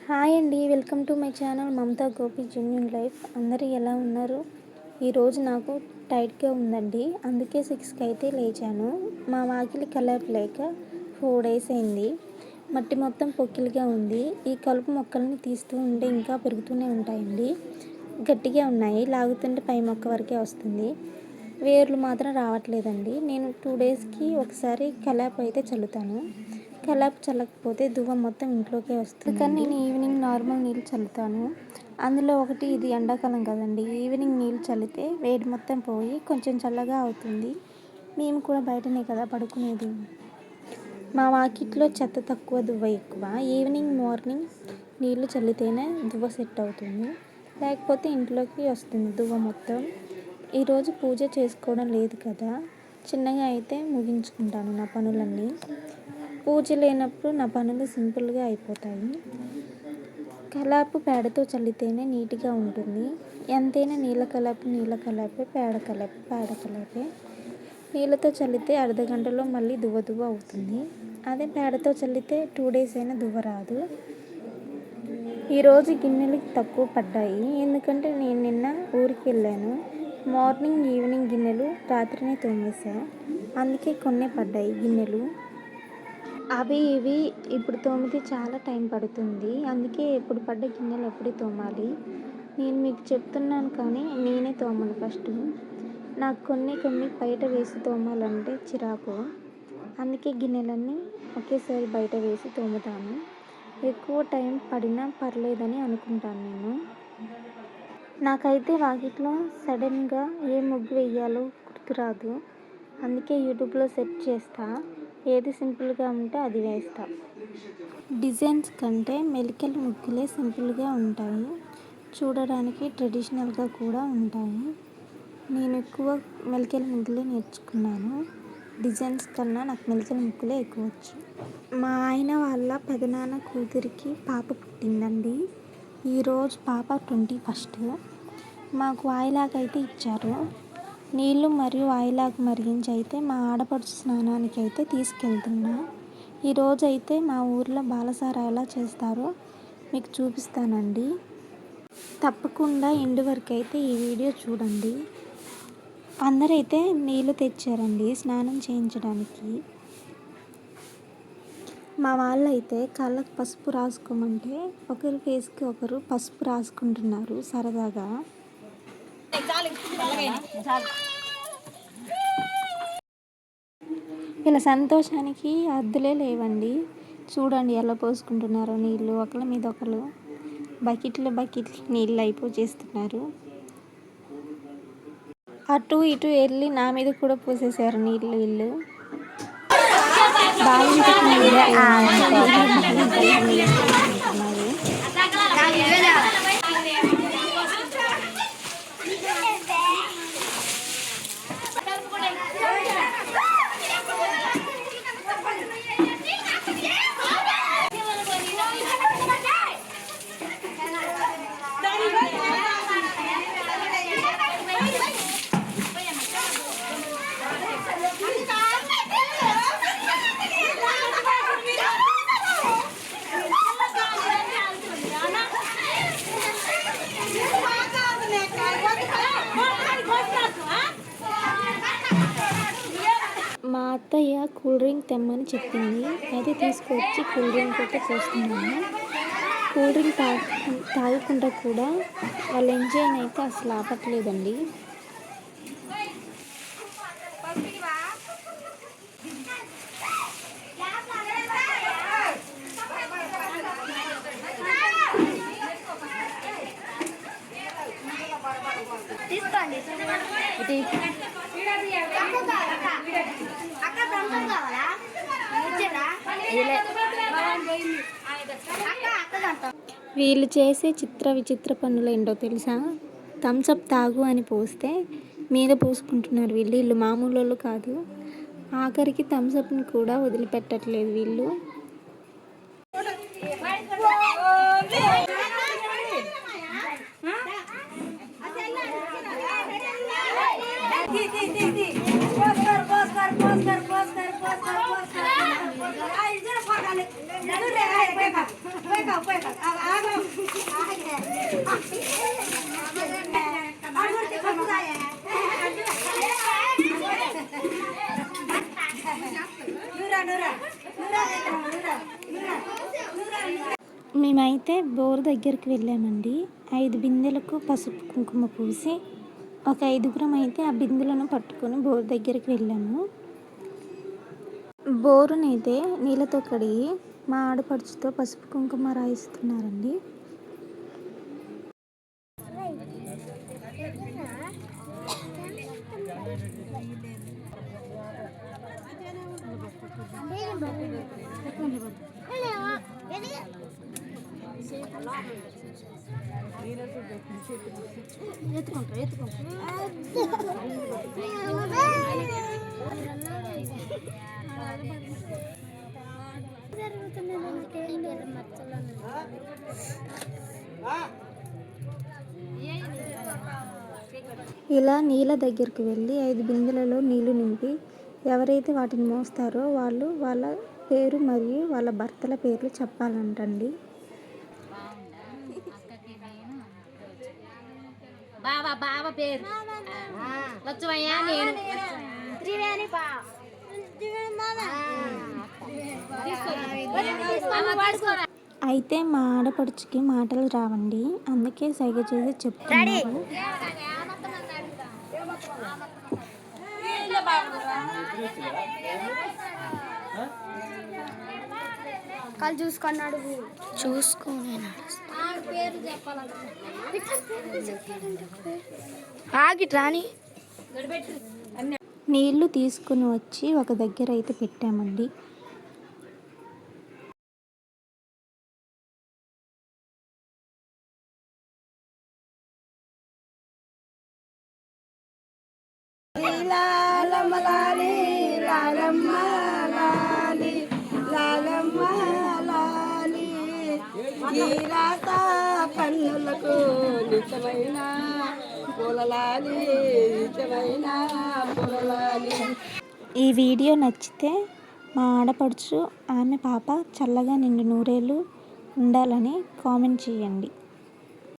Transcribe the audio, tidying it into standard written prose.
Hi అండి, welcome to my channel Mamata Gopi genuine life. అందరూ ఎలా ఉన్నారు? ఈరోజు నాకు టైట్గా ఉందండి, అందుకే 6కి అయితే లేచాను. మా వాకిలి కలర్ లేక 4 డేస్ అయింది. మట్టి మొత్తం పొక్కిలిగా ఉంది. ఈ కలుపు మొక్కల్ని తీస్తూ ఉంటే ఇంకా పెరుగుతూనే ఉంటాయండి. గట్టిగా ఉన్నాయి, లాగుతుంటే పై మొక్క వరకే వస్తుంది. వేర్లు మాత్రం రావట్లేదండి. నేను 2 డేస్కి ఒకసారి కలాప్ అయితే చల్లుతాను. కలాప్ చల్లకపోతే దువ్వ మొత్తం ఇంట్లోకే వస్తుంది. కానీ నేను ఈవినింగ్ నార్మల్ నీళ్ళు చల్లుతాను. అందులో ఒకటి, ఇది ఎండాకాలం కదండి, ఈవినింగ్ నీళ్ళు చల్లితే వేడి మొత్తం పోయి కొంచెం చల్లగా అవుతుంది. మేము కూడా బయటనే కదా పడుకునేది. మా వాకిట్లో చెత్త తక్కువ, దువ్వ ఎక్కువ. ఈవినింగ్ మార్నింగ్ నీళ్లు చల్లితేనే దువ్వ సెట్ అవుతుంది, లేకపోతే ఇంట్లోకి వస్తుంది దువ్వ మొత్తం. ఈరోజు పూజ చేసుకోవడం లేదు కదా, చిన్నగా అయితే ముగించుకుంటాను నా పనులన్నీ. పూజ లేనప్పుడు నా పనులు సింపుల్గా అయిపోతాయి. కలాపు పేడతో చల్లితేనే నీట్గా ఉంటుంది. ఎంతైనా నీళ్ళ కలాపే, పేడ కలాపే. నీళ్ళతో చల్లితే అర్ధగంటలో మళ్ళీ దువ్వ అవుతుంది. అదే పేడతో చల్లితే 2 డేస్ అయినా దువ్వ రాదు. ఈరోజు గిన్నెలు తక్కువ పడ్డాయి, ఎందుకంటే నేను నిన్న ఊరికి వెళ్ళాను. మార్నింగ్ ఈవినింగ్ గిన్నెలు రాత్రినే తోమేసా, అందుకే కొన్నే పడ్డాయి గిన్నెలు. అవి ఇవి ఇప్పుడు తోమితే చాలా టైం పడుతుంది, అందుకే ఎప్పుడు పడ్డ గిన్నెలు ఎప్పుడు తోమాలి. నేను మీకు చెప్తున్నాను కానీ నేనే తోమను ఫస్ట్. నాకు కొన్ని బయట వేసి తోమాలంటే చిరాకు, అందుకే గిన్నెలన్నీ ఒకేసారి బయట వేసి తోముతాను. ఎక్కువ టైం పడినా పర్లేదని అనుకుంటాను నేను. నాకైతే వాకిట్లో సడన్గా ఏ ముగ్గు వేయాలో గుర్తురాదు, అందుకే యూట్యూబ్లో సెర్చ్ చేస్తా. ఏది సింపుల్గా ఉంటే అది వేస్తా. డిజైన్స్ కంటే మెలికల ముగ్గులే సింపుల్గా ఉంటాయి, చూడడానికి ట్రెడిషనల్గా కూడా ఉంటాయి. నేను ఎక్కువ మెలికల ముగ్గులే నేర్చుకున్నాను. డిజైన్స్ కన్నా నాకు మెలికల ముగ్గులే ఎక్కువ వచ్చు. మా ఆయన వాళ్ళ పెదనాన్న కూతురికి పాప పుట్టిందండి. ఈరోజు పాప 21st. మాకు వాయిలాగ్ అయితే ఇచ్చారు. నీళ్ళు మరియు వాయిలాగ్ మరిగించి అయితే మా ఆడపడుచు స్నానానికి అయితే తీసుకెళ్తున్నా. ఈరోజు అయితే మా ఊర్లో బాలసార ఎలా చేస్తారో మీకు చూపిస్తానండి. తప్పకుండా ఎండు వరకు అయితే ఈ వీడియో చూడండి. అందరైతే నీళ్ళు తెచ్చారండి స్నానం చేయించడానికి. మా వాళ్ళు అయితే కళ్ళకు పసుపు రాసుకోమంటే ఒకరి ఫేస్కి ఒకరు పసుపు రాసుకుంటున్నారు సరదాగా. ఇలా సంతోషానికి హద్దులే లేవండి. చూడండి ఎలా పోసుకుంటున్నారో నీళ్ళు, ఒకళ్ళ మీద ఒకరు బకెట్లు నీళ్ళు అయిపోచేస్తున్నారు. అటు ఇటు వెళ్ళి నా మీద కూడా పోసేసారు నీళ్ళు. బాలింతకి నీళ్ళే మా అత్తయ్య కూల్ డ్రింక్ తెమ్మని చెప్పింది, అయితే తీసుకొచ్చి కూల్ డ్రింక్ అయితే పోస్తున్నాను. కూల్ డ్రింక్ తాగకుండా కూడా వాళ్ళ ఎంజాయ్ని అయితే అసలు ఆపట్లేదండి. వీళ్ళు చేసే విచిత్ర పనులు ఏంటో తెలుసా? థమ్సప్ తాగు అని పోస్తే మీద పోసుకుంటున్నారు వీళ్ళు మామూలు వాళ్ళు కాదు. ఆఖరికి థమ్సప్ని కూడా వదిలిపెట్టట్లేదు వీళ్ళు. మేమైతే బోర్ దగ్గరికి వెళ్ళామండి. 5 బిందెలకు పసుపు కుంకుమ పూసి ఒక 5గురం అయితే ఆ బిందెలను పట్టుకొని బోర్ దగ్గరికి వెళ్ళాము. బోరునైతే నీళ్ళతో కడిగి మా ఆడపడుచుతో పసుపు కుంకుమ రాయిస్తున్నారండి. ఇలా నీళ్ళ దగ్గరికి వెళ్ళి 5 బిందెలలో నీళ్లు నింపి ఎవరైతే వాటిని మోస్తారో వాళ్ళు వాళ్ళ పేరు మరియు వాళ్ళ భర్తల పేర్లు చెప్పాలంటండి. బావ పేరు లచ్చవయ్య, నేను త్రివేణి అయితే మా ఆడపడుచుకి మాటలు రావండి, అందుకే సైగ చేసి చెప్తున్నారు. కాలు చూసుకున్నాడు, నీళ్లు తీసుకుని వచ్చి ఒక దగ్గర అయితే పెట్టామండి. కన్నులకు నిత్యమైన పూలలాలి, నిత్యమైన పూలలాలి. ఈ వీడియో నచ్చితే మా ఆడపడుచు ఆమె పాప చల్లగా నిండు నూరేళ్ళు ఉండాలని కామెంట్ చేయండి.